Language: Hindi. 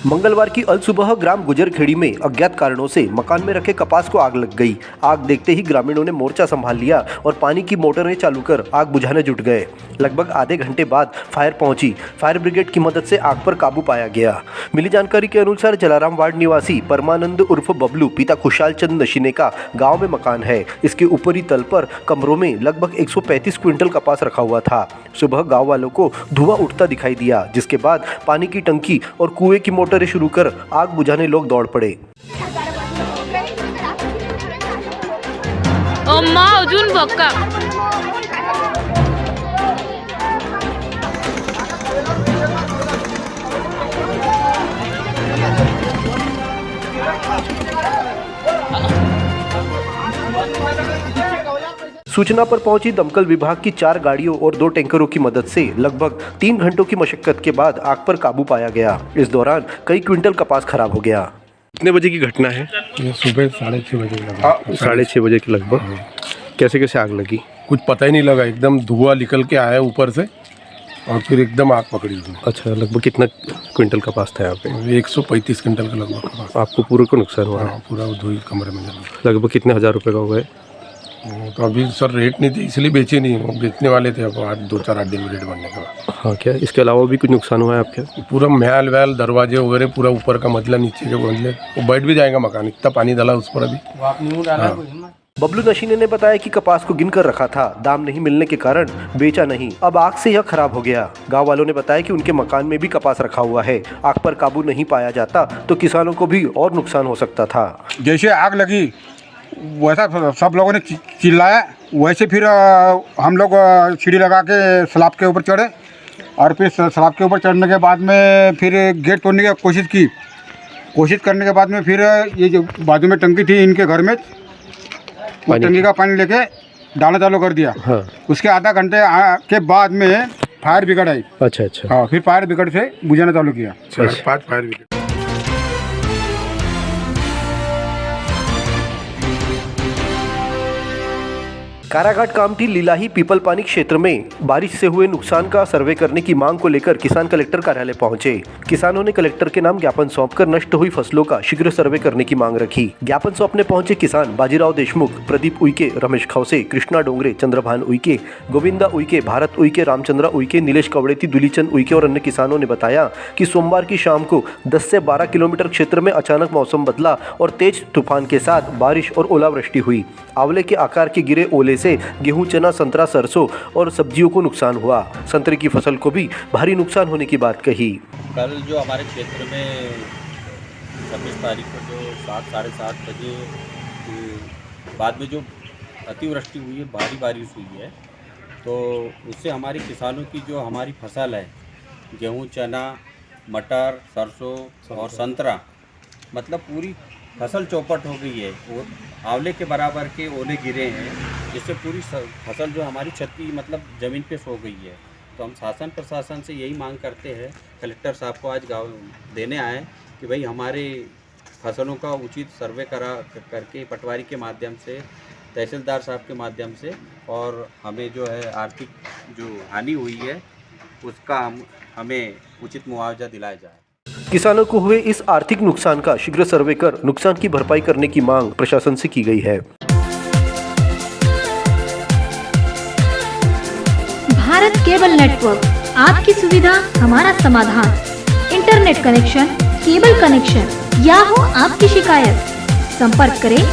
मंगलवार की अलसुबह ग्राम गुजरखेड़ी में अज्ञात कारणों से मकान में रखे कपास को आग लग गई। आग देखते ही ग्रामीणों ने मोर्चा संभाल लिया और पानी की मोटरें चालू कर आग बुझाने जुट गए। लगभग आधे घंटे बाद फायर पहुंची। फायर ब्रिगेड की मदद से आग पर काबू पाया गया। मिली जानकारी के अनुसार जलाराम वार्ड निवासी परमानंद उर्फ बबलू पिता खुशहाल चंद नशीने का गाँव में मकान है। इसके ऊपरी तल पर कमरों में लगभग 135 क्विंटल कपास रखा हुआ था। सुबह गाँव वालों को धुआं उठता दिखाई दिया, जिसके बाद पानी की टंकी और कुएं की मोटरें शुरू कर आग बुझाने लोग दौड़ पड़े। अजून बघा सूचना पर पहुंची दमकल विभाग की 4 गाड़ियों और 2 टैंकरों की मदद से लगभग 3 घंटों की मशक्कत के बाद आग पर काबू पाया गया। इस दौरान कई क्विंटल कपास खराब हो गया। कितने बजे की घटना है? ये सुबह 6:30 बजे लगा। 6:30 बजे के लगभग। कैसे कैसे आग लगी? कुछ पता ही नहीं लगा, एकदम धुआं निकल के आया ऊपर से और फिर एकदम आग पकड़ी उसने। अच्छा, लगभग कितना क्विंटल कपास था यहाँ पे? 135 क्विंटल का लगभग कपास। आपको पूरे को नुकसान हुआ? हाँ, पूरा धुई कमरे में जला। लगभग कितने हजार रुपए का हुआ है? तो अभी सर रेट नहीं थे इसलिए बेचे नहीं, वो बेचने वाले थे। अब 2-4 दिन में रेट बनने के बाद। हाँ, क्या इसके अलावा भी कुछ नुकसान हुआ है आपके? पूरा महल वहल दरवाजे वगैरह पूरा ऊपर का मतला नीचे के बदले वो बैठ भी जाएगा मकान, इतना पानी डाला उस पर अभी। हाँ। बबलू नशीने ने बताया कि कपास को गिन कर रखा था, दाम नहीं मिलने के कारण बेचा नहीं। अब आग से यह खराब हो गया। गांव वालों ने बताया कि उनके मकान में भी कपास रखा हुआ है। आग पर काबू नहीं पाया जाता तो किसानों को भी और नुकसान हो सकता था। जैसे आग लगी वैसा सब लोगों ने चिल्लाया, वैसे फिर हम लोग सीढ़ी लगा के स्लैब के ऊपर चढ़े और फिर स्लैब के ऊपर चढ़ने के बाद में फिर गेट तोड़ने की कोशिश करने के बाद में फिर ये जो बाजू में टंकी थी इनके घर में, वो टंकी का पानी लेके डालना चालू कर दिया। हाँ। उसके आधा घंटे के बाद में फायर ब्रिगेड आई। अच्छा। हाँ, फिर फायर ब्रिगेड से बुझाना चालू किया। 5 फायर ब्रिगेड। काराघाट कामठी लीलाही पीपल पानी क्षेत्र में बारिश से हुए नुकसान का सर्वे करने की मांग को लेकर किसान कलेक्टर कार्यालय पहुंचे। किसानों ने कलेक्टर के नाम ज्ञापन सौंपकर नष्ट हुई फसलों का शीघ्र सर्वे करने की मांग रखी। ज्ञापन सौंपने पहुंचे किसान बाजीराव देशमुख, प्रदीप उइके, रमेश खौसे, कृष्णा डोंगरे, चंद्रभान उइके, गोविंदा उइके, भारत उइके, रामचंद्रा उइके, नीलेश कवड़ेती, दुलीचंद उइके और अन्य किसानों ने बताया कि सोमवार की शाम को 10 से 12 किलोमीटर क्षेत्र में अचानक मौसम बदला और तेज तूफान के साथ बारिश और ओलावृष्टि हुई। आंवले के आकार के गिरे ओले से गेहूं, चना, संतरा, सरसों और सब्जियों को नुकसान हुआ। संतरे की फसल को भी भारी नुकसान होने की बात कही। कल जो हमारे क्षेत्र में 26 तारीख को जो 7-7:30 बजे के बाद में जो अतिवृष्टि हुई है, भारी बारिश हुई है, तो उससे हमारे किसानों की जो हमारी फसल है, गेहूं, चना, मटर, सरसों और संतरा, मतलब पूरी फसल चौपट हो गई है। और आंवले के बराबर के ओले गिरे हैं, जिससे पूरी फसल जो हमारी क्षति मतलब ज़मीन पे सो गई है। तो हम शासन प्रशासन से यही मांग करते हैं, कलेक्टर साहब को आज गाँव देने आए कि भाई हमारे फसलों का उचित सर्वे करके पटवारी के माध्यम से, तहसीलदार साहब के माध्यम से, और हमें जो है आर्थिक जो हानि हुई है उसका हमें उचित मुआवजा दिलाया जाए। किसानों को हुए इस आर्थिक नुकसान का शीघ्र सर्वे कर नुकसान की भरपाई करने की मांग प्रशासन से की गई है। भारत केबल नेटवर्क, आपकी सुविधा हमारा समाधान। इंटरनेट कनेक्शन, केबल कनेक्शन या हो आपकी शिकायत, संपर्क करें